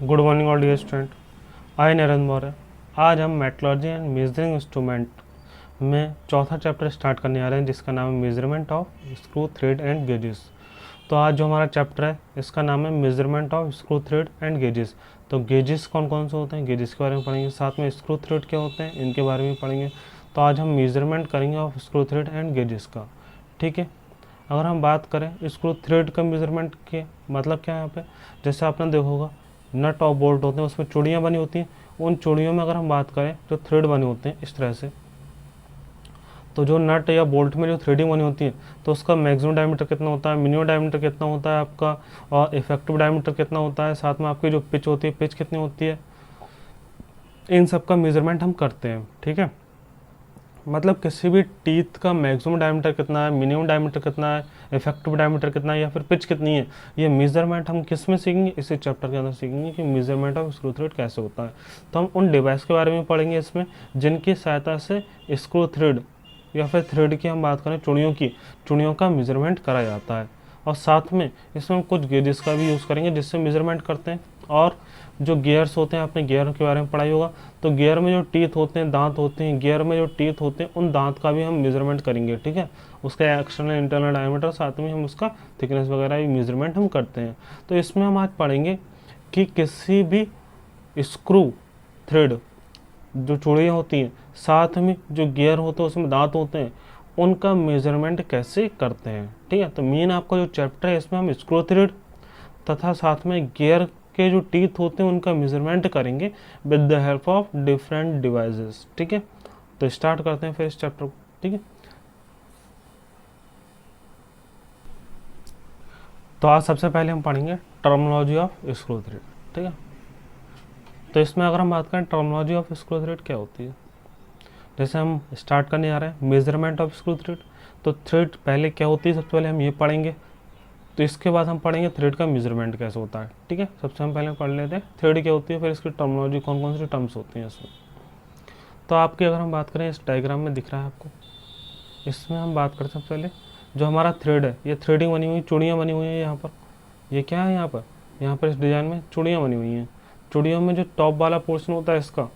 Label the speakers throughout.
Speaker 1: Good morning all dear student. I Narendra Maurya. आज हम metrology and measuring instrument में चौथा चैप्टर स्टार्ट करने आ रहे हैं, जिसका नाम है measurement of screw thread and gauges. तो आज जो हमारा चैप्टर है इसका नाम है measurement of screw thread and gauges. तो गेजेस कौन कौन से होते हैं, गेजेस के बारे में पढ़ेंगे, साथ में स्क्रू थ्रेड क्या होते हैं इनके बारे में पढ़ेंगे। तो आज हम मेजरमेंट करेंगे of screw thread and gauges का। ठीक है, अगर हम बात करें स्क्रू थ्रेड का मेजरमेंट के मतलब क्या है यहाँ पे, जैसे आपने देखा होगा नट और बोल्ट होते हैं, उसमें चूड़ियाँ बनी होती हैं। उन चूड़ियों में अगर हम बात करें तो थ्रेड बने होते हैं इस तरह से। तो जो नट या बोल्ट में जो थ्रेडिंग बनी होती है तो उसका मैक्सिमम डायमीटर कितना होता है, मिनिमम डायमीटर कितना होता है आपका, और इफेक्टिव डायमीटर कितना होता है, साथ में आपकी जो पिच होती है पिच कितनी होती है, इन सब का मेजरमेंट हम करते हैं। ठीक है, मतलब किसी भी टीथ का मैक्सिमम डायमीटर कितना है, मिनिमम डायमीटर कितना है, इफेक्टिव डायमीटर कितना है, या फिर पिच कितनी है, ये मेजरमेंट हम किस में सीखेंगे, इसी चैप्टर के अंदर सीखेंगे कि मेजरमेंट ऑफ स्क्रू थ्रेड कैसे होता है। तो हम उन डिवाइस के बारे में पढ़ेंगे इसमें जिनकी सहायता से स्क्रू थ्रेड या फिर थ्रेड की हम बात करें चूड़ियों का मेजरमेंट करा जाता है। और साथ में इसमें हम कुछ गेजेस का भी यूज़ करेंगे जिससे मेजरमेंट करते हैं। और जो गियर्स होते हैं, आपने गियर के बारे में पढ़ाई होगा, तो गियर में जो टीथ होते हैं, दांत होते हैं, गियर में जो टीथ होते हैं उन दांत का भी हम मेजरमेंट करेंगे। ठीक है, उसका एक्सटर्नल इंटरनल डायमीटर, साथ में हम उसका थिकनेस वगैरह भी मेजरमेंट हम करते हैं। तो इसमें हम आज पढ़ेंगे कि किसी भी स्क्रू थ्रेड जो चूड़ियाँ होती हैं, साथ में जो गियर होते हैं उसमें दांत होते हैं, उनका मेजरमेंट कैसे करते हैं। ठीक है, तो मेन आपका जो चैप्टर है इसमें हम स्क्रू थ्रेड तथा साथ में गियर के जो टीथ होते हैं उनका मेजरमेंट करेंगे with the help of different devices. ठीक है, तो स्टार्ट करते हैं फिर इस चैप्टर को। ठीक है, तो आज सबसे पहले हम पढ़ेंगे टर्मिनोलॉजी ऑफ स्क्रू थ्रेड। ठीक है, तो इसमें अगर हम बात करें टर्मिनोलॉजी ऑफ स्क्रू थ्रेड क्या होती है, जैसे हम स्टार्ट करने आ रहे हैं मेजरमेंट ऑफ स्क्रू थ्रेड। तो थ्रेड पहले क्या होती है सबसे पहले हम ये पढ़ेंगे, तो इसके बाद हम पढ़ेंगे थ्रेड का मेजरमेंट कैसे होता है। ठीक है, सबसे हम पहले पढ़ लेते हैं थ्रेड क्या होती है, फिर इसकी टर्मिनोलॉजी कौन कौन सी टर्म्स होती हैं इसमें। तो आपकी अगर हम बात करें, इस डायग्राम में दिख रहा है आपको, इसमें हम बात करते हैं सबसे पहले जो हमारा थ्रेड है, ये थ्रेडिंग बनी हुई चूड़ियाँ बनी हुई हैं यहाँ पर। ये क्या है यहाँ पर इस डिज़ाइन में चूड़ियाँ बनी हुई हैं। चूड़ियों में जो टॉप वाला पोर्शन होता है, इसका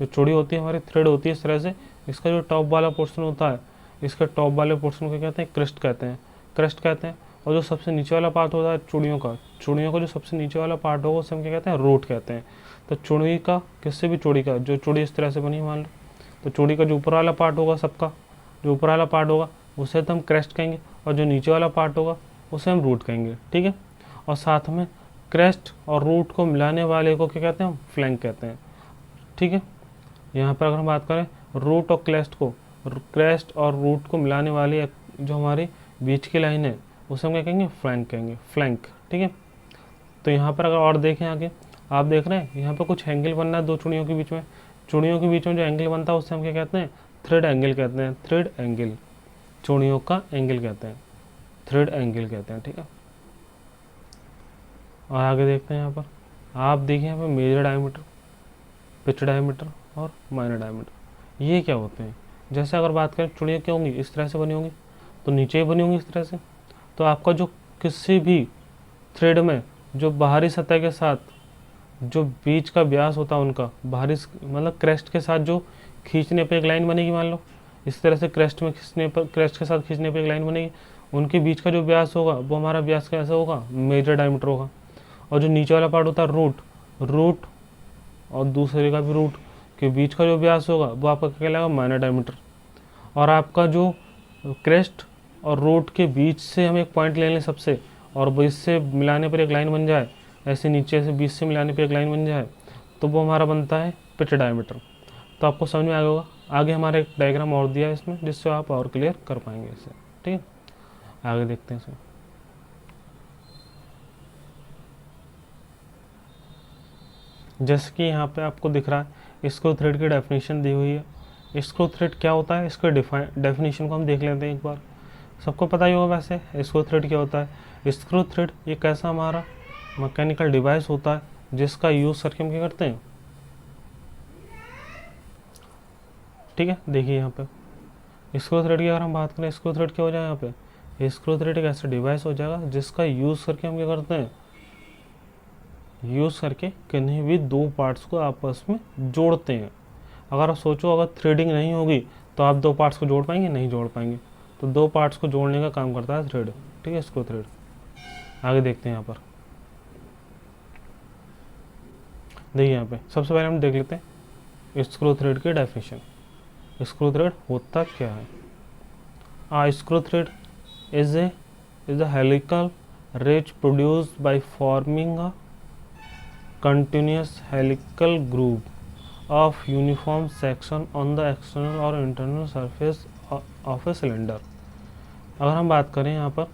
Speaker 1: जो चूड़ी होती है हमारी थ्रेड होती है इस तरह से, इसका जो टॉप वाला पोर्शन होता है, इसके टॉप वाले पोर्शन को कहते हैं क्रेस्ट कहते हैं, क्रेस्ट कहते हैं। और जो सबसे नीचे वाला पार्ट होता है चूड़ियों का जो सबसे नीचे वाला पार्ट होगा उसे हम क्या कहते हैं, रूट कहते हैं। तो चूड़ी का, किसी भी चूड़ी का, जो चूड़ी इस तरह से बनी मान लो, तो चूड़ी का जो ऊपर वाला पार्ट होगा, सबका जो ऊपर वाला पार्ट होगा उसे तो हम क्रेस्ट कहेंगे, और जो नीचे वाला पार्ट होगा उसे हम रूट कहेंगे। ठीक है, और साथ में क्रेस्ट और रूट को मिलाने वाले को क्या कहते हैं, हम फ्लैंक कहते हैं। ठीक है, यहाँ पर अगर हम बात करें रूट और क्रेस्ट और रूट को मिलाने वाली जो हमारी बीच की लाइन है उसे हम क्या कहेंगे, फ्लैंक कहेंगे, फ्लैंक। ठीक है, तो यहाँ पर अगर और देखें आगे, आप देख रहे हैं यहाँ पर कुछ एंगल बनना है दो चूड़ियों के बीच में। चूड़ियों के बीच में जो एंगल बनता है उससे हम क्या कहते हैं, थ्रेड एंगल कहते हैं। थ्रेड एंगल, चूड़ियों का एंगल कहते हैं, थ्रेड एंगल कहते हैं। ठीक है, और आगे देखते हैं यहाँ पर, आप देखिए यहाँ पर मेजर डायमीटर, पिच डायमीटर और माइनर डायमीटर, ये क्या होते हैं। जैसे अगर बात करें चूड़ियाँ क्या होंगी, इस तरह से बनी होंगी, तो नीचे ही बनी होंगी इस तरह से। तो आपका जो किसी भी थ्रेड में जो बाहरी सतह के साथ जो बीच का व्यास होता है उनका बाहरी, मतलब क्रेस्ट के साथ जो खींचने पे एक लाइन बनेगी, मान लो इस तरह से क्रेस्ट में खींचने पर, क्रेस्ट के साथ खींचने पे एक लाइन बनेगी, उनके बीच का जो व्यास होगा वो हमारा व्यास कैसा होगा, मेजर डायमीटर होगा। और जो नीचे वाला पार्ट होता है रूट और दूसरे का भी रूट के बीच का जो व्यास होगा वो आपका क्या कहलाएगा, माइनर डायमीटर। और आपका जो क्रेस्ट और रूट के बीच से हम एक पॉइंट ले लें सबसे, और वो इससे मिलाने पर एक लाइन बन जाए, ऐसे नीचे से बीच से मिलाने पर एक लाइन बन जाए, तो वो हमारा बनता है पिच डायमीटर। तो आपको समझ में आ गया होगा। आगे हमारा एक डायग्राम और दिया है इसमें जिससे आप और क्लियर कर पाएंगे इसे। ठीक है, आगे देखते हैं इसमें। जैसे कि यहाँ पे आपको दिख रहा है स्क्रू थ्रेड की डेफिनेशन दी हुई है। स्क्रू थ्रेड क्या होता है, इसके डेफिनेशन को हम देख लेते हैं एक बार। सबको पता ही होगा वैसे स्क्रू थ्रेड क्या होता है। स्क्रू थ्रेड एक ऐसा हमारा मैकेनिकल डिवाइस होता है जिसका यूज़ करके हम क्या करते हैं। ठीक है, देखिए यहाँ पे स्क्रू थ्रेड की अगर हम बात करें, स्क्रू थ्रेड क्या हो जाएगा यहाँ पे, स्क्रू थ्रेड एक ऐसा डिवाइस हो जाएगा जिसका यूज़ करके हम क्या करते हैं, यूज़ करके किन्हीं भी दो पार्ट्स को आपस में जोड़ते हैं। अगर आप सोचो अगर थ्रेडिंग नहीं होगी तो आप दो पार्ट्स को जोड़ पाएंगे, नहीं जोड़ पाएंगे। तो दो पार्ट्स को जोड़ने का काम करता है थ्रेड, ठीक है, स्क्रू थ्रेड। आगे देखते हैं यहाँ पर, देखिए यहाँ पे सबसे पहले हम देख लेते हैं स्क्रू थ्रेड की डेफिनेशन। स्क्रू थ्रेड होता क्या है? A screw thread is a helical ridge produced by forming a continuous helical groove of uniform section on the external or internal surface of a cylinder। अगर हम बात करें यहाँ पर,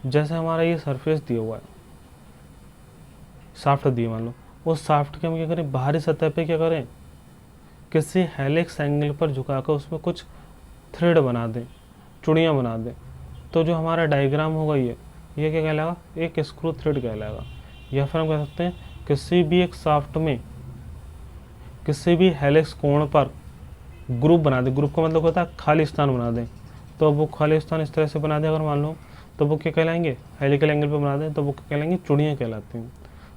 Speaker 1: जैसे हमारा ये सरफेस दिया हुआ है, शाफ्ट दिए मान लो, उस शाफ्ट के हम क्या करें, बाहरी सतह पे क्या करें, किसी हेलिक्स एंगल पर झुकाकर उसमें कुछ थ्रेड बना दें, चूड़ियाँ बना दें। तो जो हमारा डायग्राम होगा ये क्या कहलाएगा, एक स्क्रू थ्रेड कहलाएगा। या फिर हम कह सकते हैं किसी भी एक शाफ्ट में किसी भी हेलिक्स कोण पर ग्रुप बना दें। ग्रुप का मतलब होता है खाली स्थान बना दें। तो वो खाली स्थान इस तरह से बना दें अगर मान लो, तो वो क्या कहलाएंगे, हेलिकल एंगल पर बना दें तो वो क्या कहलाएंगे, चूड़ियाँ कहलाती हैं,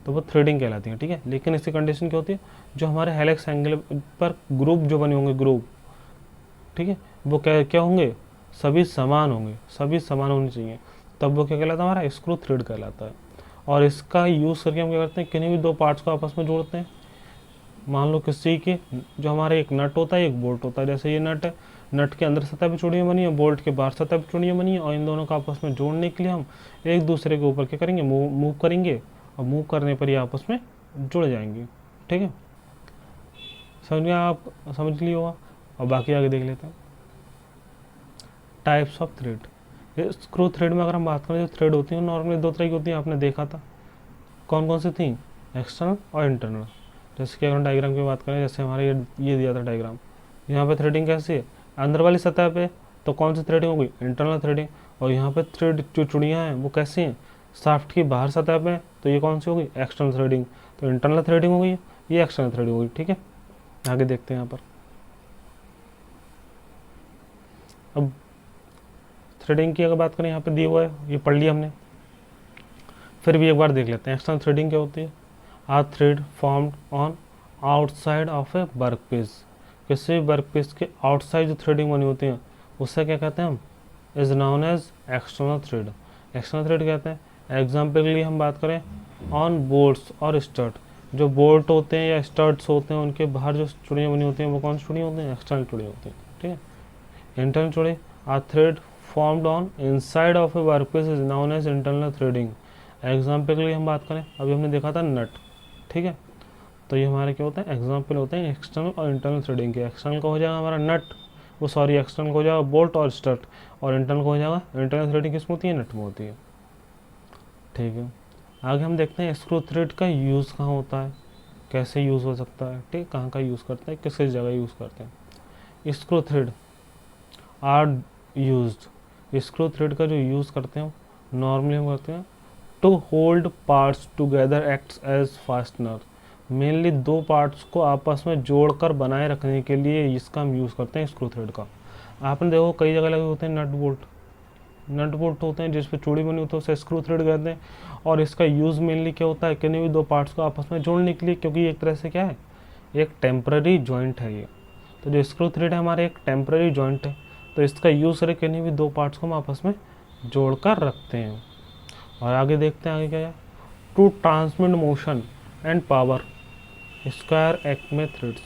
Speaker 1: तो वो थ्रेडिंग कहलाती हैं, ठीक है। लेकिन इसकी कंडीशन क्या होती है, जो हमारे हेलिक्स एंगल पर ग्रुप जो बने होंगे, ग्रुप, ठीक है, वो क्या होंगे, सभी समान होंगे, सभी समान होने चाहिए, तब वो क्या कहलाता है, हमारा स्क्रू थ्रेड कहलाता है। और इसका यूज़ करके हम क्या करते हैं, किन्हीं भी दो पार्ट्स को आपस में जोड़ते हैं। मान लो किसी के, जो हमारे एक नट होता है, एक बोल्ट होता है, जैसे ये नट है, नट के अंदर सतह पर चूड़ियाँ बनी है, बोल्ट के बाहर सतह पर चूड़ियाँ बनी है, और इन दोनों को आपस में जोड़ने के लिए हम एक दूसरे के ऊपर क्या करेंगे, मूव करेंगे, और मूव करने पर ये आपस में जुड़ जाएंगे, ठीक है। समझ गया, आप समझ लिए होगा। और बाकी आगे देख लेते हैं types of thread. Screw thread में अगर हम बात करें, जो थ्रेड होती है नॉर्मली दो तरह की होती है, आपने देखा था कौन कौन सी थी, एक्सटर्नल और इंटरनल। जैसे कि अगर हम डायग्राम की बात करें, जैसे हमारे ये दिया था डायग्राम, यहाँ पे थ्रेडिंग कैसी है, अंदर वाली सतह पे, तो कौन सी थ्रेडिंग होगी, इंटरनल थ्रेडिंग। और यहाँ पे थ्रेड जो चूड़ियाँ हैं वो कैसी हैं, शाफ्ट की बाहर सतह पे, तो ये कौन सी होगी, एक्सटर्नल थ्रेडिंग। तो इंटरनल थ्रेडिंग होगी, ये एक्सटर्नल थ्रेडिंग होगी, ठीक है। आगे देखते हैं यहाँ पर, अब थ्रेडिंग की अगर बात करें, यहाँ पे दिया हुआ है, ये पढ़ लिया हमने, फिर भी एक बार देख लेते हैं एक्सटर्नल थ्रेडिंग क्या होती है। A thread formed on outside of a work piece. किसी भी वर्क पीस के आउटसाइड जो थ्रेडिंग बनी होती है उससे क्या कहते हैं हम, is known as external thread. External thread कहते हैं। एग्जाम्पल के लिए हम बात करें, ऑन बोल्ट्स और स्टड। जो बोल्ट होते हैं या स्टड्स होते हैं उनके बाहर जो चूड़ियाँ बनी होती हैं वो कौन सी चूड़ियाँ होती हैं, एक्सटर्नल चूड़ियाँ होती हैं, ठीक है। इंटरनल चूड़ी, a thread formed on inside of a workpiece is known as internal threading. Example के लिए हम बात करें, अभी हमने देखा था नट, ठीक है, तो ये हमारे क्या होता है, एग्जाम्पल होते हैं एक्सटर्नल और इंटरनल थ्रेडिंग के। एक्सटर्नल का हो जाएगा हमारा नट, वो सॉरी एक्सटर्नल का हो जाएगा बोल्ट और स्टड, और इंटरनल का हो जाएगा, इंटरनल थ्रेडिंग किसमें होती है, नट में होती है, ठीक है। आगे हम देखते हैं स्क्रू थ्रेड का यूज़ कहाँ होता है, कैसे यूज़ हो सकता है, ठीक, कहाँ का यूज़ करते हैं, किस किस जगह यूज़ करते हैं। Screw thread are used, screw thread का जो यूज़ करते हैं नॉर्मली हम करते हैं to hold parts together acts as fastener. Mainly दो पार्ट्स को आपस में जोड़कर बनाए रखने के लिए इसका हम यूज़ करते हैं स्क्रू थ्रेड का। आपने देखो कई जगह लगे होते हैं नट बोल्ट होते हैं जिस पे चूड़ी बनी होती है उसे स्क्रू थ्रेड कहते हैं। और इसका यूज़ मेनली क्या होता है, किन्हीं भी दो पार्ट्स को आपस में जोड़ने के लिए, क्योंकि एक तरह से क्या है, एक टेम्पररी जॉइंट है ये। तो जो स्क्रू थ्रेड है हमारे एक टेम्पररी जॉइंट है, तो इसका यूज़ करके किन्हीं भी दो पार्ट्स को हम आपस में जोड़कर रखते हैं। और आगे देखते हैं आगे क्या है, to transmit motion and power square acme threads.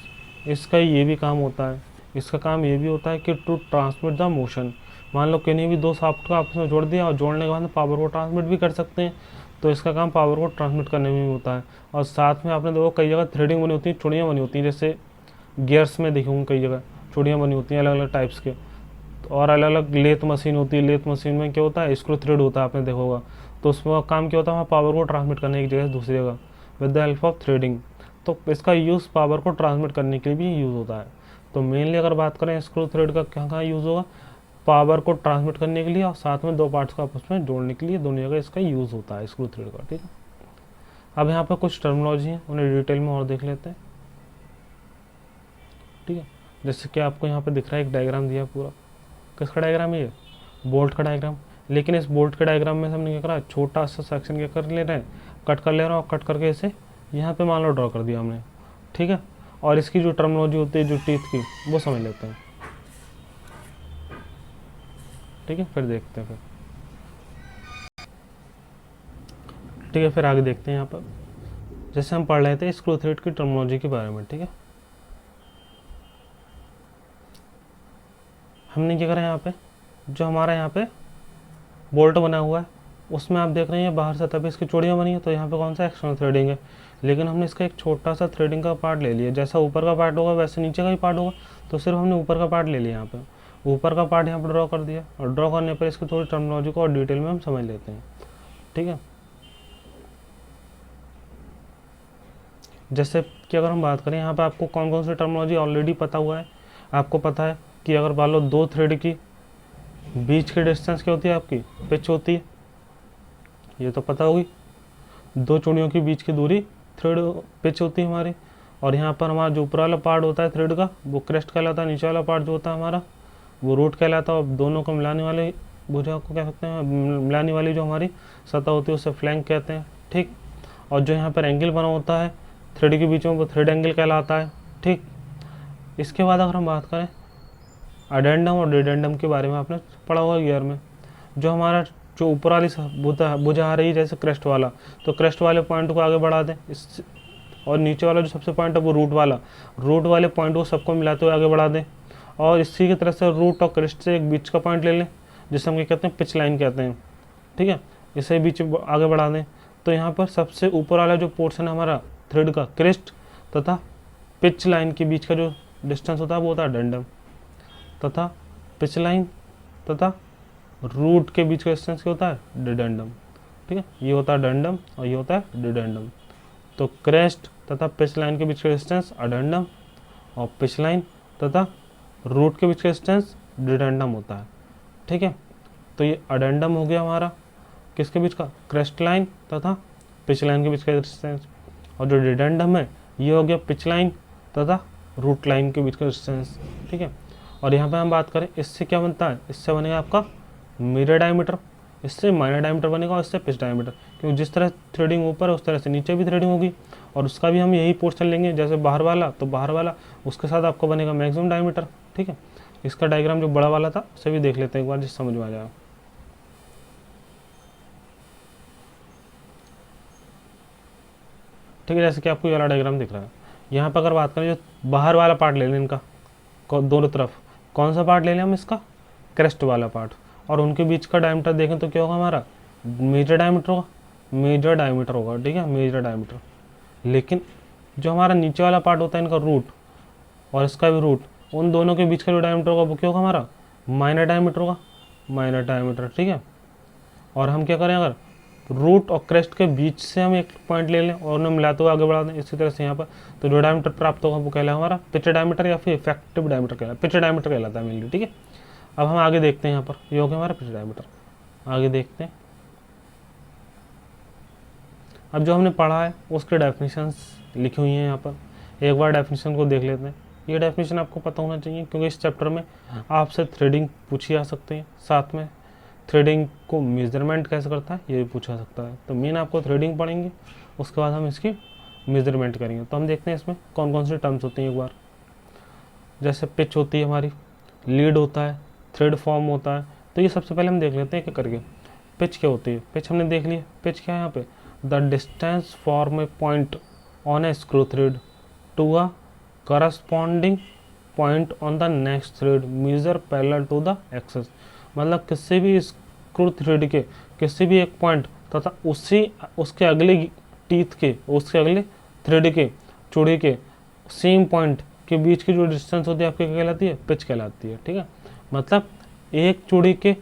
Speaker 1: इसका ये भी काम होता है, इसका काम ये भी होता है कि टू ट्रांसमिट द मोशन। मान लो किन्हीं भी दो शाफ्ट को आपस में जोड़ दिया और जोड़ने के बाद पावर को ट्रांसमिट भी कर सकते हैं, तो इसका काम पावर को ट्रांसमिट करने में भी होता है। और साथ में आपने देखो कई जगह थ्रेडिंग बनी होती है, चूड़ियाँ बनी होती हैं, जैसे गियर्स में देखूँगा कई जगह चूड़ियाँ बनी होती हैं अलग अलग टाइप्स के। और अलग अलग लेथ मशीन होती है, लेथ मशीन में क्या होता है, स्क्रू थ्रेड होता है, आपने देखा होगा। तो उसमें काम क्या होता है, पावर को ट्रांसमिट करने एक जगह से दूसरी जगह with the help of threading. तो इसका यूज़ पावर को ट्रांसमिट करने के लिए भी यूज़ होता है। तो मेनली अगर बात करें स्क्रू थ्रेड का कहाँ यूज़ होगा, पावर को ट्रांसमिट करने के लिए और साथ में दो पार्ट्स को आपस में जोड़ने के लिए, दोनों जगह इसका यूज़ होता है स्क्रू थ्रेड का, ठीक है। अब यहाँ पर कुछ टर्मिनोलॉजी है, उन्हें डिटेल में और देख लेते हैं, ठीक है। जैसे कि आपको यहाँ पर दिख रहा है एक डायग्राम दिया पूरा, किसका डायग्राम है ये, बोल्ट का डायग्राम। लेकिन इस बोल्ट के डायग्राम में हमने क्या करा, छोटा सा सेक्शन क्या कर ले रहे हैं, कट कर ले रहा हूँ, कट करके इसे यहाँ पे मान लो ड्रॉ कर दिया हमने, ठीक है। और इसकी जो टर्मिनोलॉजी होती है जो टीथ की, वो समझ लेते हैं, ठीक है। फिर देखते हैं, ठीक है। फिर आगे देखते हैं यहाँ पर, जैसे हम पढ़ रहे थे स्क्रू थ्रेड की टर्मिनोलॉजी के बारे में, ठीक है। हमने क्या करा यहाँ पे, जो हमारा यहाँ पे बोल्ट बना हुआ है उसमें आप देख रहे हैं बाहर सतह पे इसकी चूड़ियाँ बनी है, तो यहाँ पे कौन सा एक्सटर्नल थ्रेडिंग है। लेकिन हमने इसका एक छोटा सा थ्रेडिंग का पार्ट ले लिया, जैसा ऊपर का पार्ट होगा वैसे नीचे का ही पार्ट होगा, तो सिर्फ हमने ऊपर का पार्ट ले लिया। यहाँ पे ऊपर का पार्ट यहाँ पर ड्रॉ कर दिया, और ड्रॉ करने पर इसकी थोड़ी टर्मिनोलॉजी को और डिटेल में हम समझ लेते हैं, ठीक है। जैसे कि अगर हम बात करें यहाँ पे आपको कौन कौन सी टर्मिनोलॉजी ऑलरेडी पता हुआ है। आपको पता है कि अगर मान लो दो थ्रेड की बीच की डिस्टेंस क्या होती है, आपकी पिच होती है, ये तो पता होगी। दो चूड़ियों के बीच की दूरी थ्रेड पिच होती है हमारी। और यहाँ पर हमारा जो ऊपर वाला पार्ट होता है थ्रेड का वो क्रेस्ट कहलाता है, नीचे वाला पार्ट जो होता है हमारा वो रूट कहलाता है। और दोनों को मिलाने वाले भुजा को कह सकते हैं, मिलाने वाली जो हमारी सतह होती है उसे फ्लैंक कहते हैं, ठीक। और जो यहाँ पर एंगल बना होता है थ्रेड के बीच में वो थ्रेड एंगल कहलाता है, ठीक। इसके बाद अगर हम बात करें अडेंडम और डिडेंडम के बारे में, आपने पढ़ा होगा गियर में। जो हमारा जो ऊपर वाली भुजा आ रही है जैसे क्रेस्ट वाला, तो क्रेस्ट वाले पॉइंट को आगे बढ़ा दें इस, और नीचे वाला जो सबसे पॉइंट है वो रूट वाले पॉइंट को सबको मिलाते हुए आगे बढ़ा दें। और इसी की तरह से रूट और क्रेस्ट से एक बीच का पॉइंट ले लें, जिसे हम क्या कहते हैं, पिच लाइन कहते हैं, ठीक है। इसे बीच आगे बढ़ा दें। तो यहाँ पर सबसे ऊपर वाला जो पोर्शन है हमारा थ्रेड का, क्रेस्ट तथा पिच लाइन के बीच का जो डिस्टेंस होता है वो होता है अडेंडम, तथा पिच लाइन तथा रूट के बीच का डिस्टेंस क्या होता है, डिडेंडम, ठीक है। ये होता है अडेंडम और ये होता है डिडेंडम। तो क्रेस्ट तथा पिच लाइन के बीच का डिस्टेंस अडेंडम, और पिच लाइन तथा रूट के बीच का डिस्टेंस डिडेंडम होता है, ठीक है। तो ये अडेंडम हो गया हमारा किसके बीच का, क्रेस्ट लाइन तथा पिच लाइन के बीच का डिस्टेंस। और जो डिडेंडम है ये हो गया पिच लाइन तथा रूट लाइन के बीच का डिस्टेंस, ठीक है। और यहाँ पे हम बात करें इससे क्या बनता है, इससे बनेगा आपका मिरर डायमीटर, इससे माइनर डायमीटर बनेगा और इससे पिच डायमीटर। क्योंकि जिस तरह थ्रेडिंग ऊपर है उस तरह से नीचे भी थ्रेडिंग होगी, और उसका भी हम यही पोर्शन लेंगे। जैसे बाहर वाला तो बाहर वाला उसके साथ आपको बनेगा मैक्सिमम डायमीटर, ठीक है। इसका डायग्राम जो बड़ा वाला था उसे भी देख लेते हैं एक बार, जिस समझ में आ जाएगा, ठीक है। जैसे कि आपको ये वाला डायग्राम दिख रहा है, यहाँ पर अगर बात करें जो बाहर वाला पार्ट ले लें इनका दोनों तरफ, कौन सा पार्ट ले लें हम, इसका क्रेस्ट वाला पार्ट। और उनके बीच का डायमीटर देखें तो क्या होगा हमारा, मेजर डायमीटर होगा, मेजर डायमीटर होगा, ठीक है, मेजर डायमीटर। लेकिन जो हमारा नीचे वाला पार्ट होता है इनका रूट और इसका भी रूट, उन दोनों के बीच का जो डायमीटर होगा वो क्या होगा हमारा, माइनर डायमीटर होगा, माइनर डायमीटर, ठीक है। और हम क्या करें, अगर रूट और क्रेस्ट के बीच से हम एक पॉइंट ले लें और उन्हें मिलाते हुए आगे बढ़ा दें इसी तरह से यहाँ पर, तो जो डायमीटर प्राप्त होगा वो कहलाएगा हमारा पिच डायमीटर या फिर इफेक्टिव डायमीटर कहलाता है, पिच डायमीटर कहलाता है मेनली, ठीक है। अब हम आगे देखते हैं, यहाँ पर ये हो गया हमारा पिच डायमीटर। आगे देखते हैं, अब जो हमने पढ़ा है उसके डेफिनेशंस लिखी हुई हैं यहाँ पर, एक बार डेफिनेशन को देख लेते हैं। ये डेफिनेशन आपको पता होना चाहिए क्योंकि इस चैप्टर में आपसे थ्रेडिंग पूछी जा सकती है, साथ में थ्रेडिंग को मेजरमेंट कैसे करता है ये भी पूछा जा सकता है। तो मेन आपको थ्रेडिंग पढ़ेंगे, उसके बाद हम इसकी मेजरमेंट करेंगे। तो हम देखते हैं इसमें कौन कौन सी टर्म्स होती हैं एक बार। जैसे पिच होती है हमारी, लीड होता है, थ्रेड फॉर्म होता है। तो ये सबसे पहले हम देख लेते हैं क्या करके। पिच क्या होती है, पिच हमने देख लिया, पिच क्या है यहाँ पे, the distance form a point on a screw thread to a corresponding point on the next thread measure parallel to the axis. मतलब किसी भी स्क्रू थ्रेड के किसी भी एक पॉइंट तथा उसके अगले टीथ के, उसके अगले थ्रेड के चूड़ी के सेम पॉइंट के बीच की जो डिस्टेंस होती है आपकी क्या कहलाती है, पिच कहलाती है, ठीक है। मतलब एक चूड़ी के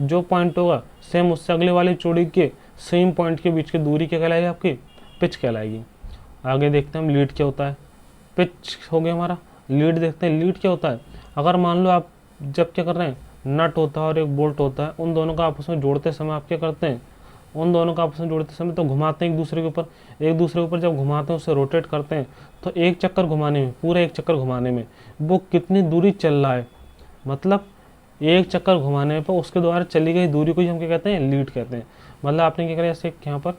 Speaker 1: जो पॉइंट होगा सेम उससे अगले वाली चूड़ी के सेम पॉइंट के बीच की दूरी क्या कहलाएगी, आपकी पिच कहलाएगी। आगे देखते हैं हम लीड क्या होता है। पिच हो गया हमारा, लीड देखते हैं लीड क्या होता है। अगर मान लो आप जब क्या कर रहे हैं, नट होता है और एक बोल्ट होता है, उन दोनों का आपस में जोड़ते समय आप क्या करते हैं, उन दोनों का आपस में जोड़ते समय तो घुमाते हैं एक दूसरे के ऊपर, एक दूसरे के ऊपर जब घुमाते हैं उससे रोटेट करते हैं, तो एक चक्कर घुमाने में, पूरा एक चक्कर घुमाने में वो कितनी दूरी चल रहा है, मतलब एक चक्कर घुमाने पर उसके द्वारा चली गई दूरी को ही हम क्या कहते हैं, लीड कहते हैं। मतलब आपने क्या करा, जैसे यहाँ पर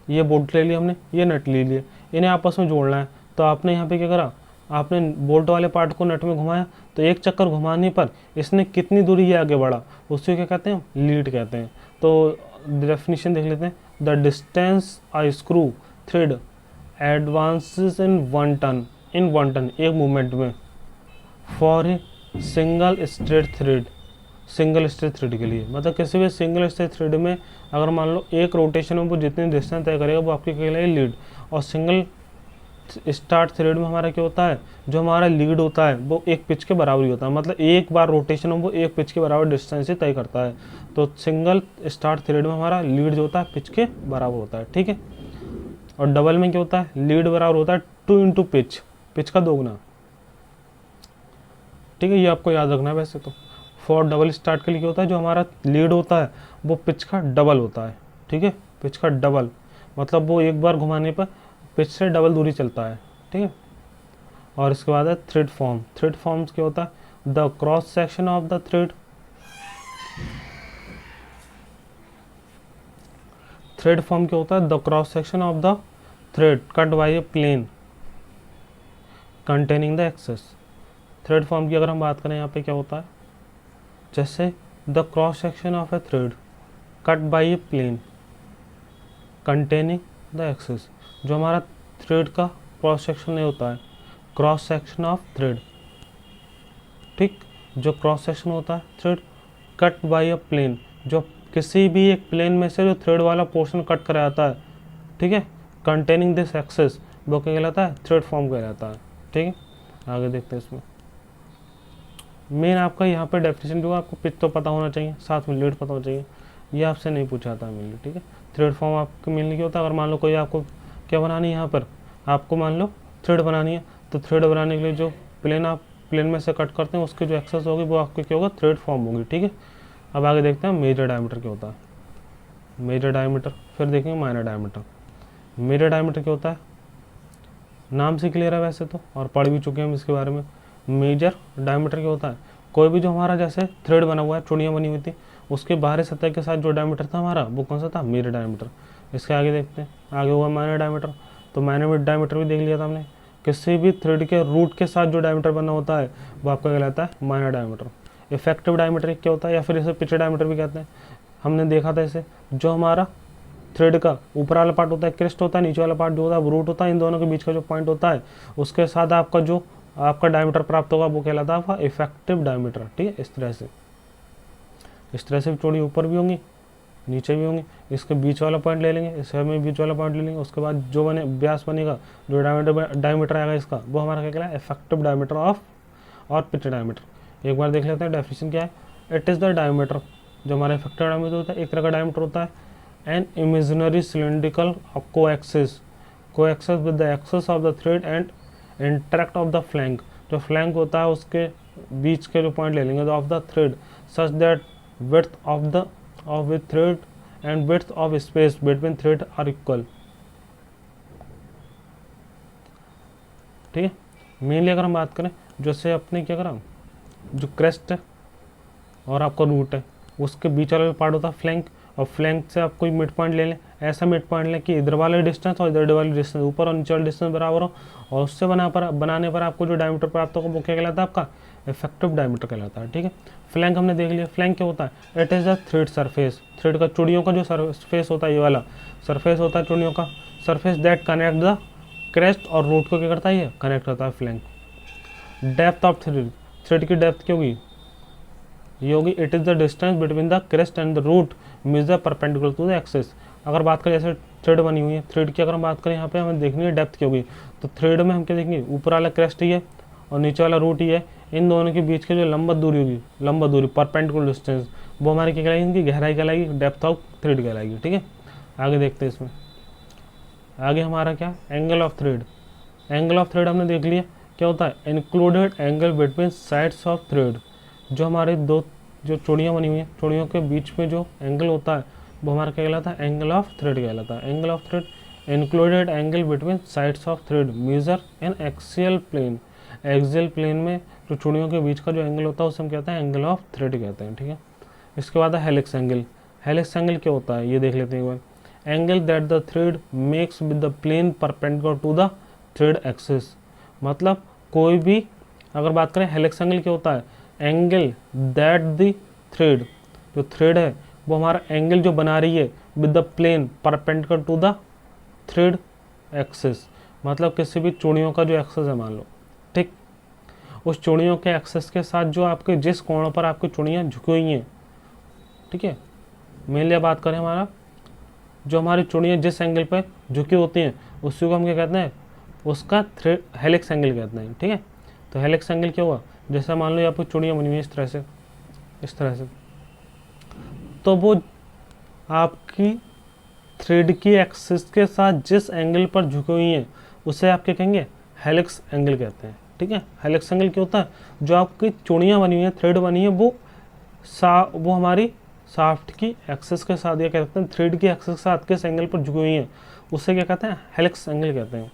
Speaker 1: ये बोल्ट ले लिया हमने, ये नट ले लिए, इन्हें आपस में जोड़ना है। तो आपने यहाँ पे क्या करा, आपने बोल्ट वाले पार्ट को नट में घुमाया, तो एक चक्कर घुमाने पर इसने कितनी दूरी ये आगे बढ़ा, उसको क्या कहते हैं, लीड कहते हैं। तो डेफिनेशन देख लेते हैं। The distance a screw thread advances in 1 turn, in 1 turn, एक मूवमेंट में, for a single straight thread, single straight thread के लिए, मतलब किसी भी सिंगल स्ट्रेट थ्रेड में अगर मान लो एक रोटेशन में वो जितनी डिस्टेंस तय करेगा वो आपकी कहलाएगी लीड। और सिंगल स्टार्ट थ्रेड में हमारा क्या होता है, जो हमारा लीड होता है वो एक पिच के बराबर ही होता है, मतलब एक बार रोटेशन में वो एक पिच के बराबर डिस्टेंस ही तय करता है। तो सिंगल स्टार्ट थ्रेड में हमारा लीड जो होता है पिच के बराबर होता है, ठीक है। और डबल में क्या होता है, लीड बराबर होता है 2 इंटू पिच, पिच का दोगुना, ठीक है। ये आपको याद रखना है वैसे तो। फॉर डबल स्टार्ट के लिए क्या होता है, जो हमारा लीड होता है वो पिच का डबल होता है, ठीक है, पिच का डबल, मतलब वो एक बार घुमाने पर पिच से डबल दूरी चलता है, ठीक है। और इसके बाद है थ्रेड फॉर्म। थ्रेड फॉर्म्स क्या होता है, the cross section of the thread, thread form क्या होता है, the cross section of the thread cut by a plane containing the axes. Thread form की अगर हम बात करें यहाँ पे क्या होता है, जैसे the cross section of a thread cut by a plane containing the axes, जो हमारा थ्रेड का क्रॉस सेक्शन नहीं होता है, क्रॉस सेक्शन ऑफ थ्रेड, ठीक, जो क्रॉस सेक्शन होता है thread cut by a plane, जो किसी भी एक प्लेन में से जो थ्रेड वाला पोर्शन कट करा जाता है, ठीक है, कंटेनिंग दिस एक्सेस, वो क्या कहलाता है, थ्रेड फॉर्म कहलाता है, ठीक है। आगे देखते हैं इसमें मेन आपका यहाँ पे डेफिनेशन जो आपको पिच तो पता होना चाहिए, साथ में लीड पता होना चाहिए, ये आपसे नहीं पूछा था मेनली, ठीक है। थ्रेड फॉर्म आपको मेनली क्या होता है, अगर मान लो कोई आपको क्या बनानी है, यहाँ पर आपको मान लो थ्रेड बनानी है, तो थ्रेड बनाने के लिए जो प्लेन आप प्लेन में से कट करते हैं उसकी जो एक्सेस होगी वो आपकी क्या होगा, थ्रेड फॉर्म होगी, ठीक है। अब आगे देखते हैं मेजर डायमीटर क्या होता है। मेजर डायमीटर, फिर देखेंगे माइनर डायमीटर। मेजर डायमीटर क्या होता है, नाम से क्लियर है वैसे तो, और पढ़ भी चुके हैं हम इसके बारे में। मेजर डायमीटर क्या होता है, कोई भी जो हमारा जैसे थ्रेड बना हुआ है, चूड़ियाँ बनी हुई थी, उसके बाहरी सतह के साथ जो डायमीटर था हमारा वो कौन सा था, मेजर डायमीटर। इसके आगे देखते हैं, आगे हुआ माइनर डायमीटर। तो माइनर डायमीटर भी देख लिया था हमने, किसी भी थ्रेड के रूट के साथ जो डायमीटर बना होता है वो आपका कहलाता है माइनर डायमीटर। इफेक्टिव डायमीटर क्या होता है, या फिर इसे पिच डायमीटर भी कहते हैं, हमने देखा था इसे, जो हमारा थ्रेड का ऊपर वाला पार्ट होता है क्रेस्ट होता है, नीचे वाला पार्ट जो होता है रूट होता है, इन दोनों के बीच का जो पॉइंट होता है उसके साथ आपका जो आपका डायमीटर प्राप्त होगा वो कहलाता है आपका इफेक्टिव डायमीटर, ठीक है। इस तरह से चौड़ी ऊपर भी होंगी नीचे भी होंगी, इसके बीच वाला पॉइंट ले लेंगे, इसके में बीच वाला पॉइंट ले लेंगे, उसके बाद जो बने व्यास बनेगा, जो डायमीटर आएगा इसका, वो हमारा क्या कहलाएगा, इफेक्टिव डायमीटर ऑफ और पिच डायमीटर। एक बार देख लेते हैं डेफिनेशन क्या है। इट इज़ द डायमीटर, जो हमारा इफेक्टिव डायमीटर होता है एक तरह का डायमीटर होता है, an imaginary cylindrical coaxial with the axis of the thread and interact of the flank, जो फ्लैंक होता है उसके बीच के जो पॉइंट ले लेंगे of the thread, such that width of with thread and width of space between thread are equal, ठीक है। मेनली अगर हम बात करें, जैसे अपने क्या करा, जो क्रेस्ट है और आपका रूट है उसके बीच वाला पार्ट होता है फ्लैंक, और फ्लैंक से आप कोई मिड पॉइंट ले लें, ऐसा मिड पॉइंट लें कि इधर वाले डिस्टेंस और इधर वाली डिस्टेंस ऊपर और नीचे वाले डिस्टेंस बराबर हो, और उससे बनाने पर आपको जो डायमीटर प्राप्त होगा वो क्या कहलाता है, आपका इफेक्टिव डायमीटर कहलाता है, ठीक है। फ्लैंक हमने देख लिया, फ्लैंक क्या होता है, it is the thread surface, thread का चूड़ियों का जो सरफेस होता है, ये वाला सरफेस होता है चूड़ियों का surface, that connect the crest और रूट को क्या करता है, ये कनेक्ट करता है flank. Depth of thread, thread की डेप्थ क्या होगी, ये होगी, it is the distance between the crest and the root measure perpendicular to the axes. अगर बात करें जैसे थ्रेड बनी हुई है, थ्रेड की अगर हम बात करें यहाँ पे हमें देखनी है डेप्थ क्या होगी, तो थ्रेड में हम क्या देखेंगे, ऊपर वाला क्रेस्ट ही है और नीचे वाला रूट ही है, इन दोनों के बीच की जो लंबा दूरी होगी, लंबा दूरी परपेंडिकुलर डिस्टेंस, वो हमारी क्या कहलाएगी, इनकी गहराई कहलाएगी, डेप्थ ऑफ थ्रेड कहलाएगी, ठीक है। आगे देखते हैं इसमें, आगे हमारा क्या, angle of thread. Angle of thread हमने देख लिया क्या होता है, included angle between sides of thread, जो हमारे दो जो चूड़ियाँ बनी हुई हैं, चूड़ियों के बीच में जो एंगल होता है वो हमारा क्या कहलाता है, एंगल ऑफ थ्रेड कहलाता है। Angle of thread, included angle between sides of thread measure in axial plane, axial plane में जो चूड़ियों के बीच का जो एंगल होता है उसे हम कहते हैं एंगल ऑफ थ्रेड कहते हैं, ठीक है। इसके बाद है हेलिक्स एंगल। हेलिक्स एंगल क्या होता है ये देख लेते हैं एक बार। Angle that the thread makes with the plane perpendicular to the thread axis. मतलब कोई भी अगर बात करें हेलिक्स एंगल क्या होता है, एंगल दैट द थ्रेड, जो थ्रेड है वो हमारा एंगल जो बना रही है with the plane perpendicular to the thread axis, मतलब किसी भी चूड़ियों का जो एक्सिस है मान लो, ठीक, उस चूड़ियों के एक्सिस के साथ जो आपके जिस कोण पर आपकी चूड़ियाँ झुकी हुई हैं, ठीक है, मेनली बात करें हमारा जो हमारी चूड़ियाँ जिस एंगल पर झुकी होती हैं उसी को हम क्या कहते हैं, उसका थ्रेड हेलिक्स एंगल कहते हैं, ठीक है। तो हेलिक्स एंगल क्या हुआ, जैसे मान लो ये आपकी चूड़ियाँ बनी हुई इस तरह से, इस तरह से, तो वो आपकी थ्रेड की एक्सिस के साथ जिस एंगल पर झुकी हुई हैं उसे आप क्या कहेंगे, हेलिक्स एंगल कहते हैं, ठीक है। हेलिक्स एंगल क्या होता है, जो आपकी चूड़ियाँ बनी हुई हैं, थ्रेड बनी है, वो हमारी शाफ्ट की एक्सिस के साथ, या कहते हैं थ्रेड की एक्सिस के साथ किस एंगल पर झुकी हुई है उसे क्या कहते हैं, हेलिक्स एंगल कहते हैं।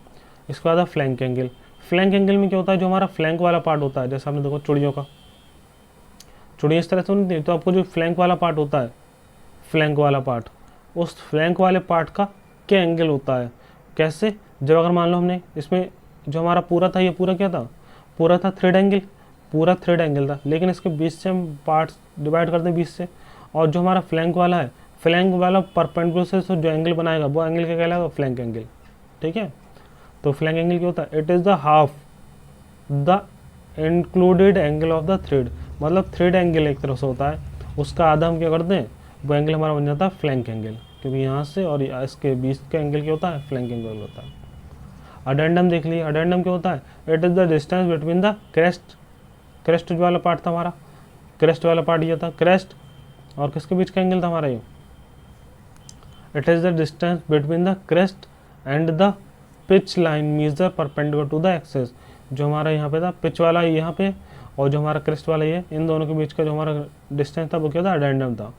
Speaker 1: इसके बाद फ्लैंक एंगल। फ्लैंक एंगल में क्या होता है, जो हमारा फ्लैंक वाला पार्ट होता है, जैसे आपने देखो चूड़ियों का, चूड़ियाँ इस तरह से होती है, तो आपको जो फ्लैंक वाला पार्ट होता है, फ्लैंक वाला पार्ट, उस फ्लैंक वाले पार्ट का क्या एंगल होता है, कैसे, जब अगर मान लो हमने इसमें जो हमारा पूरा था, ये पूरा क्या था, पूरा था थ्रेड एंगल, पूरा थ्रेड एंगल था, लेकिन इसके बीच से हम पार्ट्स डिवाइड करते हैं 20 से, और जो हमारा फ्लैंक वाला है, फ्लैंक वाला परपेंडिकुलर से जो एंगल बनाएगा वो एंगल क्या कहलाएगा, फ्लैंक एंगल, ठीक है। तो फ्लैंक एंगल क्या होता है, it is the half the included angle of the thread, मतलब थ्रेड एंगल एक तरफ से होता है, उसका आधा हम क्या करते हैं, वो एंगल हमारा बन जाता है फ्लैंक एंगल, क्योंकि यहाँ से और इसके बीच का एंगल क्या होता है, फ्लैंक एंगल होता है। अडेंडम देख लीजिए, अडेंडम क्या होता है, it is the distance between the crest, crest वाला पार्ट था हमारा, क्रेस्ट वाला पार्ट ये था, क्रेस्ट और किसके बीच का एंगल था हमारा ये, it is the distance between the crest and the pitch line measure perpendicular to the axis. जो हमारा यहाँ पे था पिच वाला यहाँ पे, और जो हमारा क्रेस्ट वाला ये, इन दोनों के बीच का जो हमारा डिस्टेंस था वो क्या था, अडेंडम था।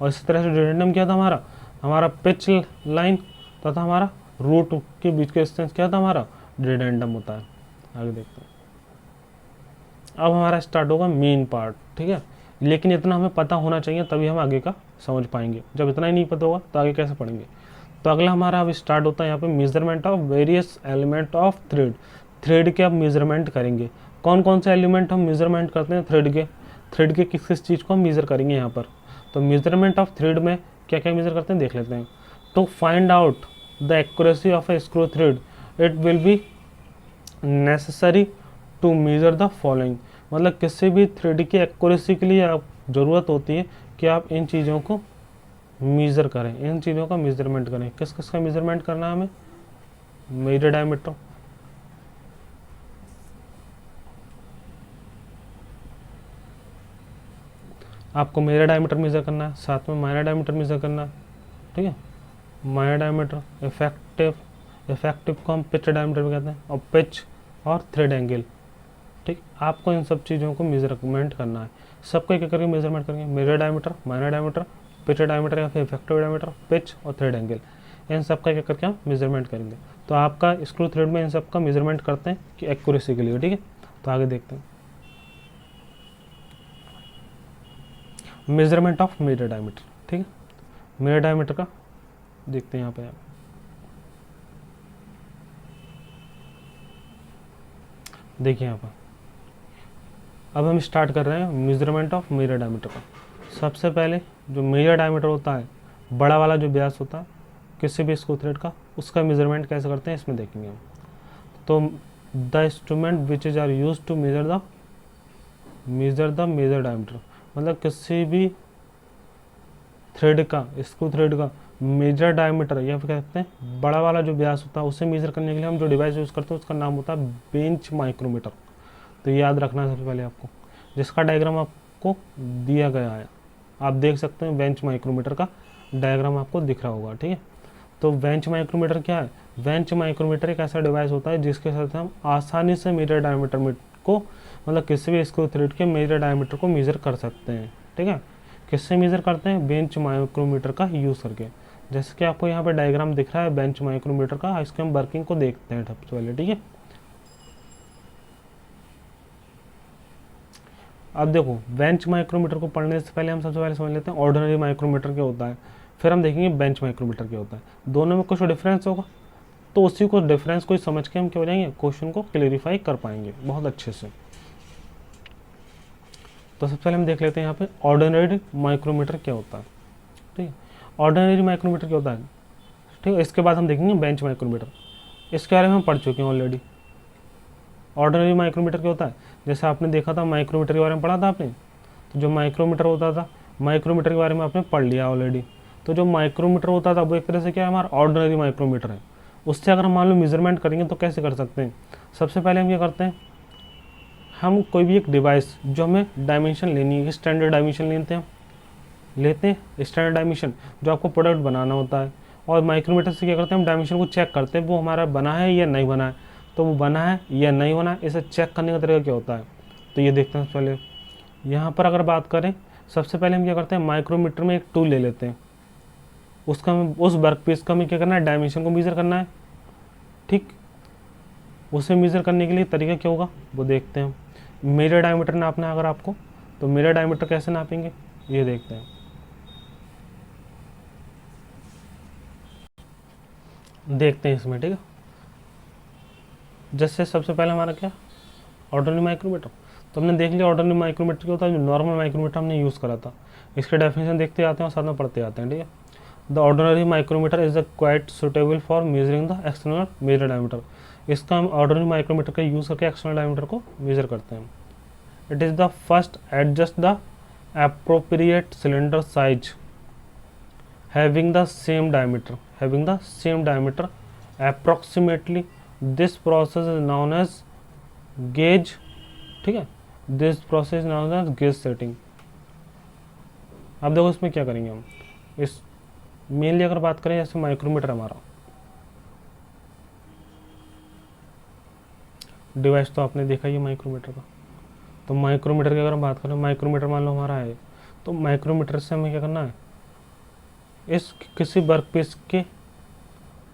Speaker 1: और इसी तरह से अडेंडम क्या था हमारा, हमारा पिच लाइन तथा हमारा रूट के बीच का डिस्टेंस क्या था हमारा, अडेंडम होता है। आगे देखते हैं, अब हमारा स्टार्ट होगा मेन पार्ट, ठीक है, लेकिन इतना हमें पता होना चाहिए तभी हम आगे का समझ पाएंगे, जब इतना ही नहीं पता होगा तो आगे कैसे पढ़ेंगे। तो अगला हमारा अब स्टार्ट होता है यहाँ पे measurement of various element of thread. Thread के अब मेजरमेंट करेंगे, कौन कौन से एलिमेंट हम मेजरमेंट करते हैं थ्रेड के किस किस चीज़ को हम मेजर करेंगे यहाँ पर। तो मेजरमेंट ऑफ थ्रेड में क्या क्या मेजर करते हैं देख लेते हैं। To find out the accuracy of a screw thread it will be necessary to measure the following, मतलब किसी भी थ्रेड की एक्यूरेसी के लिए आप ज़रूरत होती है कि आप इन चीज़ों को मेज़र करें, इन चीज़ों का मेजरमेंट करें। किस किस का मेजरमेंट करना है हमें, मेजर डायमीटर, आपको मेजर डायमीटर मेजर करना है, साथ में माइनर डायमीटर मेजर करना है, ठीक है। माइनर डायमीटर, इफेक्टिव को हम पिच डायमीटर भी कहते हैं, और पिच और थ्रेड एंगल, ठीक। आपको इन सब चीज़ों को मेजरमेंट करना है, सबको एक एक करके मेजरमेंट करेंगे, major diameter, minor diameter, pitch diameter या फिर इफेक्टिव डायमीटर, पिच और थ्रेड एंगल, इन सब का एक एक करके हम मेजरमेंट करेंगे। तो आपका स्क्रू थ्रेड में इन सब का मेजरमेंट करते हैं कि एक्यूरेसी के लिए, ठीक है। तो आगे देखते हैं मेजरमेंट ऑफ मेजर डायमीटर, ठीक है। मेजर डायमीटर का देखते हैं यहाँ पे आप, देखिए यहाँ पर अब हम स्टार्ट कर रहे हैं मेजरमेंट ऑफ मेजर डायमीटर का। सबसे पहले जो मेजर डायमीटर होता है, बड़ा वाला जो व्यास होता है किसी भी स्क्रू थ्रेड का, उसका मेजरमेंट कैसे करते हैं इसमें देखेंगे हम। तो the instrument which is are use to measure the major diameter, मतलब किसी भी थ्रेड का, स्क्रू थ्रेड का मेजर डायमीटर या फिर कहते हैं बड़ा वाला जो व्यास होता है उसे मेजर करने के लिए हम जो डिवाइस यूज़ करते हैं उसका नाम होता है बेंच माइक्रोमीटर। तो याद रखना है सबसे पहले आपको, जिसका डायग्राम आपको दिया गया है, आप देख सकते हैं बेंच माइक्रोमीटर का डायग्राम आपको दिख रहा होगा, ठीक है। तो बेंच माइक्रोमीटर क्या है, बेंच माइक्रोमीटर एक ऐसा डिवाइस होता है जिसके साथ हम आसानी से मेजर डायमीटर को, मतलब किसी भी स्क्रू थ्रेड के मेजर डायमीटर को मेजर कर सकते हैं, ठीक है। किससे मेजर करते हैं, बेंच माइक्रोमीटर का यूज़ करके। जैसे कि आपको यहाँ पे डायग्राम दिख रहा है बेंच माइक्रोमीटर का, इसके हम वर्किंग को देखते हैं सबसे पहले, ठीक है। अब देखो बेंच माइक्रोमीटर को पढ़ने से पहले हम सबसे पहले समझ लेते हैं ऑर्डिनरी माइक्रोमीटर क्या होता है। फिर हम देखेंगे बेंच माइक्रोमीटर क्या होता है। दोनों में कुछ डिफरेंस होगा, तो उसी को डिफरेंस को समझ के हम क्या हो जाएंगे, क्वेश्चन को क्लेरिफाई कर पाएंगे बहुत अच्छे से। तो सबसे पहले हम देख लेते हैं यहाँ पे ऑर्डिनरी माइक्रोमीटर क्या होता है। ठीक है, ऑर्डिनरी माइक्रोमीटर क्या होता है। ठीक है, इसके बाद हम देखेंगे बेंच माइक्रोमीटर, इसके बारे में हम पढ़ चुके हैं ऑलरेडी। ऑर्डिनरी माइक्रोमीटर क्या होता है, जैसे आपने देखा था माइक्रोमीटर के बारे में पढ़ा था आपने, तो जो माइक्रोमीटर होता था, माइक्रोमीटर के बारे में आपने पढ़ लिया ऑलरेडी। तो जो माइक्रोमीटर होता था वो एक तरह से क्या है, हमारा ऑर्डिनरी माइक्रोमीटर है। उससे अगर हम मान लो मेजरमेंट करेंगे तो कैसे कर सकते हैं। सबसे पहले हम क्या करते हैं, हम कोई भी एक डिवाइस जो हमें डायमेंशन लेनी है, स्टैंडर्ड डायमेंशन लेते हैं स्टैंडर्ड डायमेंशन जो आपको प्रोडक्ट बनाना होता है, और माइक्रोमीटर से क्या करते हैं, हम डायमेंशन को चेक करते हैं वो हमारा बना है या नहीं बना है। तो वो बना है या नहीं बना है, इसे चेक करने का तरीका क्या होता है, तो ये देखते हैं। पहले यहाँ पर अगर बात करें, सबसे पहले हम क्या करते हैं, माइक्रोमीटर में एक टूल ले लेते हैं, उसका उस वर्क पीस का हमें क्या करना है, डायमेंशन को मेज़र करना है। ठीक, उसे मेज़र करने के लिए तरीका क्या होगा वो देखते हैं। मेजर डायमीटर नापना है अगर आपको, तो मेजर डायमीटर कैसे नापेंगे ये देखते हैं। देखते हैं इसमें, ठीक है। जैसे सबसे पहले हमारा क्या, ऑर्डिनरी माइक्रोमीटर, तो हमने देख लिया ऑर्डिनरी माइक्रोमीटर क्या होता है, जो नॉर्मल माइक्रोमीटर हमने यूज़ करा था। इसके डेफिनेशन देखते आते हैं और साथ में पढ़ते आते हैं, ठीक है। The ordinary micrometer is the quite suitable for measuring the external major diameter. इसका हम ऑर्डिनरी माइक्रोमीटर का यूज़ करके एक्सटर्नल डायमीटर को मेजर करते हैं। It is the first adjust the appropriate cylinder size having the same diameter approximately. This process is known as gauge, ठीक है, this process is known as gauge setting। अब देखो इसमें क्या करेंगे हम, इस मेनली अगर बात करें जैसे माइक्रोमीटर हमारा डिवाइस तो आपने देखा ही माइक्रोमीटर का। तो माइक्रोमीटर की अगर हम बात करें, माइक्रोमीटर मान लो हमारा है, तो माइक्रोमीटर से हमें क्या करना है, इस किसी वर्क पीस के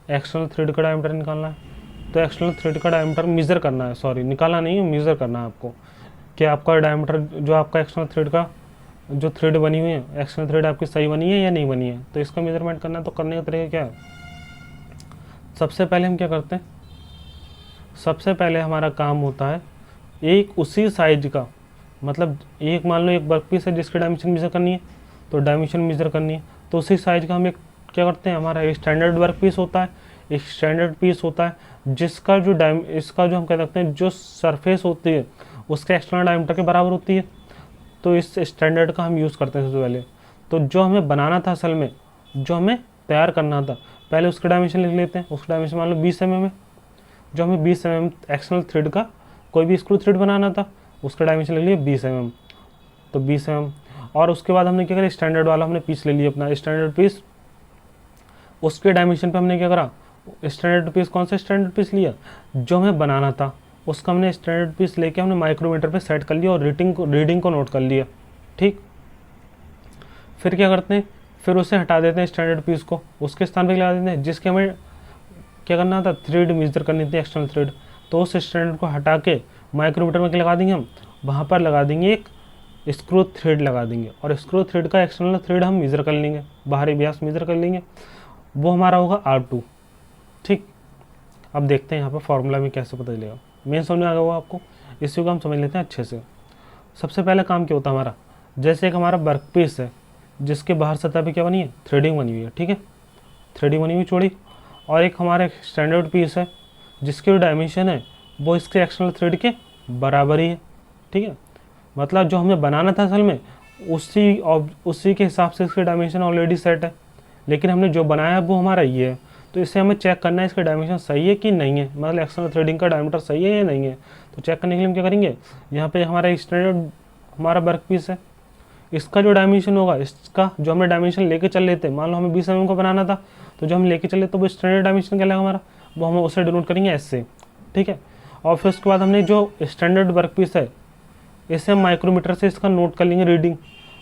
Speaker 1: एक्सटर्नल थ्रेड का डायमीटर निकालना है। तो एक्सटर्नल थ्रेड का डायमीटर मेज़र करना है, सॉरी निकालना नहीं है, मेज़र करना है आपको कि आपका डायमीटर जो आपका एक्सटर्नल थ्रेड का जो थ्रेड बनी हुई है, एक्सटर्नल थ्रेड आपकी सही बनी है या नहीं बनी है, तो इसका मेजरमेंट करना है। तो करने का तरीका क्या है, सबसे पहले हम क्या करते हैं, सबसे पहले हमारा काम होता है एक उसी साइज का, मतलब एक मान लो एक वर्क पीस है जिसकी डायमेंशन मेज़र करनी है, तो डायमेंशन मेज़र करनी है, तो उसी साइज का हम एक क्या करते हैं, हमारा एक स्टैंडर्ड वर्क पीस होता है, एक स्टैंडर्ड पीस होता है जिसका जो इसका जो हम कह सकते हैं जो सरफेस होती है उसके एक्सटर्नल डायमीटर के बराबर होती है। तो इस स्टैंडर्ड का हम यूज़ करते हैं सबसे पहले। तो जो हमें बनाना था असल में, जो हमें तैयार करना था, पहले उसका डायमेंशन लिख लेते हैं। उसका डायमेंशन मान लो 20 mm है, जो हमें 20 mm एक्सटर्नल थ्रेड का कोई भी स्क्रू थ्रेड बनाना था, उसका डायमेंशन लिख लिया 20 mm, तो 20 mm। और उसके बाद हमने क्या करा, स्टैंडर्ड वाला हमने पीस ले लिया अपना स्टैंडर्ड पीस, उसके डायमेंशन पे हमने क्या करा, स्टैंडर्ड पीस, कौन सा स्टैंडर्ड पीस लिया जो हमें बनाना था, उसका हमने स्टैंडर्ड पीस लेके हमने माइक्रोमीटर पे सेट कर लिया और रीडिंग को नोट कर लिया। ठीक, फिर क्या करते हैं, फिर उसे हटा देते हैं स्टैंडर्ड पीस को, उसके स्थान पे लगा देते हैं जिसके हमें क्या करना था, थ्रेड मेजर करनी थी एक्सटर्नल थ्रेड। तो उस स्टैंडर्ड को हटा के माइक्रोमीटर में क्या लगा देंगे हम, वहाँ पर लगा देंगे एक स्क्रू थ्रेड लगा देंगे, और स्क्रू थ्रेड का एक्सटर्नल थ्रेड हम मेजर कर लेंगे, बाहरी व्यास मेजर कर लेंगे, वो हमारा होगा R2। ठीक, अब देखते हैं यहाँ पर फॉर्मूला में कैसे पता चलेगा, मेन समझ में आ गया होगा आपको, इसी को हम समझ लेते हैं अच्छे से। सबसे पहले काम क्या होता है हमारा, जैसे एक हमारा वर्क पीस है जिसके बाहर सतह पे क्या बनी है, थ्रेडिंग बनी हुई है, ठीक है, थ्रेडिंग बनी हुई चौड़ी, और एक हमारा स्टैंडर्ड पीस है जिसकी जो डायमेंशन है वो इसके एक्सटर्नल थ्रेड के बराबर ही है। ठीक है, मतलब जो हमें बनाना था असल में उसी के हिसाब से इसके डायमेंशन ऑलरेडी सेट है, लेकिन हमने जो बनाया वो हमारा ये है। तो इससे हमें चेक करना है इसका डायमेंशन सही है कि नहीं है, मतलब एक्सटर्नल थ्रेडिंग का डायमीटर सही है या नहीं है। तो चेक करने के लिए हम क्या करेंगे, यहाँ पे हमारा स्टैंडर्ड हमारा वर्क पीस है, इसका जो डायमेंशन होगा, इसका जो हमने डायमेंशन लेके चल लेते हैं, मान लो हमें 20 mm को बनाना था, तो जो हम लेके चले तो वो स्टैंडर्ड डायमेंशन क्या लगेगा हमारा, वो हम उसे डिनोट करेंगे एस से। ठीक है, और फिर उसके बाद हमने जो स्टैंडर्ड वर्क पीस है इसे हम माइक्रोमीटर से इसका नोट कर लेंगे रीडिंग,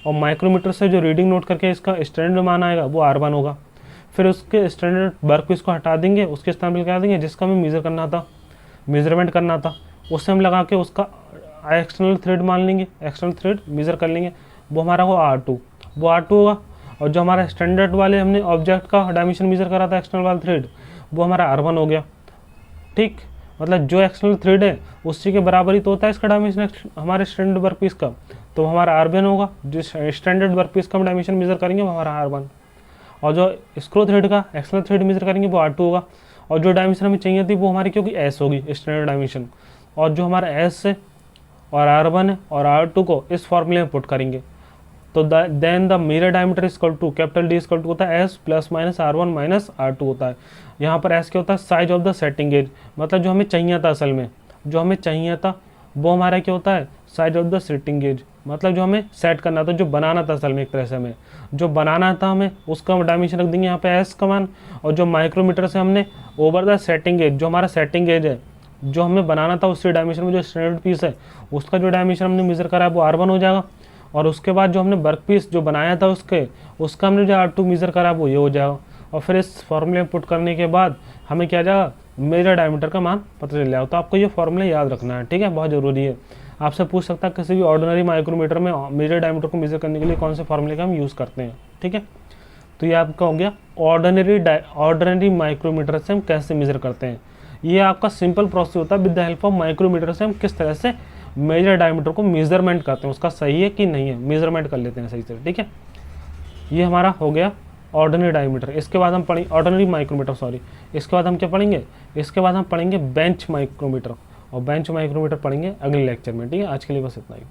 Speaker 1: और माइक्रोमीटर से जो रीडिंग नोट करके इसका स्टैंडर्ड मान आएगा वो R1 होगा। फिर उसके स्टैंडर्ड वर्क पीस को हटा देंगे, उसके स्थान पर लगा देंगे जिसका हमें मेजर करना था, मेजरमेंट करना था, उससे हम लगा के उसका एक्सटर्नल थ्रेड मान लेंगे, एक्सटर्नल थ्रेड मेजर कर लेंगे, वो हमारा हो R2, वो R2 होगा। और जो हमारा स्टैंडर्ड वाले हमने ऑब्जेक्ट का डायमेंशन मेजर करा था एक्सटर्नल वाला थ्रेड, वो हमारा R1 हो गया। ठीक, मतलब जो एक्सटर्नल थ्रेड है उसी के बराबर ही तो होता है इसका डायमेंशन हमारे स्टैंडर्ड वर्कपीस का, तो हमारा R1 होगा। जो स्टैंडर्ड वर्कपीस का हम डायमेंशन मेजर करेंगे वो हमारा R1, और जो स्क्रू थ्रेड का एक्सटर्नल थ्रेड मेजर करेंगे वो R2 होगा। और जो डायमेंशन हमें चाहिए थी वो हमारी क्योंकि S होगी स्टैंडर्ड डायमेंशन, और जो हमारा S है और R1 है और R2 को इस फॉर्मूले में पुट करेंगे, तो then the mirror diameter equal to capital D equal to होता है S plus minus R1 minus R2 होता है। यहाँ पर S क्या होता है, size of the setting edge, मतलब जो हमें चाहिए था असल में, जो हमें चाहिए था वो हमारा क्या होता है, size of the setting edge, मतलब जो हमें सेट करना था, जो बनाना था असल में, एक तरह से हमें जो बनाना था हमें उसका डायमेंशन रख देंगे यहाँ पे S का मान, और जो माइक्रोमीटर से हमने ओवर द सेटिंग एज, जो हमारा सेटिंग एज है जो हमें बनाना था उससे डायमेंशन में जो स्टैंडर्ड पीस है उसका जो डायमेंशन हमने मेजर करा है वो R1 हो जाएगा। और उसके बाद जो हमने वर्क पीस जो बनाया था उसका हमने जो R2 मेजर करा वो ये हो जाएगा। और फिर इस फॉर्मूले में पुट करने के बाद हमें क्या जाएगा, मेजर डायमीटर का मान पता चल जाएगा। तो आपको ये फॉर्मूला याद रखना है, ठीक है, बहुत ज़रूरी है। आपसे पूछ सकता है किसी भी ऑर्डिनरी माइक्रोमीटर में मेजर डायमीटर को मेजर करने के लिए कौन से फॉर्मूले का हम यूज़ करते हैं, ठीक है। तो ये आपका हो गया ऑर्डिनरी माइक्रोमीटर से हम कैसे मेजर करते हैं। ये आपका सिंपल प्रोसेस होता है, with the help of micrometer से हम किस तरह से मेजर डायमीटर को मेजरमेंट करते हैं, उसका सही है कि नहीं है मेजरमेंट कर लेते हैं सही से, ठीक है। ये हमारा हो गया ऑर्डिनरी डायमीटर। इसके बाद हम पढ़ेंगे ऑर्डिनरी माइक्रोमीटर, सॉरी, इसके बाद हम क्या पढ़ेंगे, इसके बाद हम पढ़ेंगे बेंच माइक्रोमीटर, और बेंच माइक्रोमीटर पढ़ेंगे अगले लेक्चर में, ठीक है। आज के लिए बस इतना ही।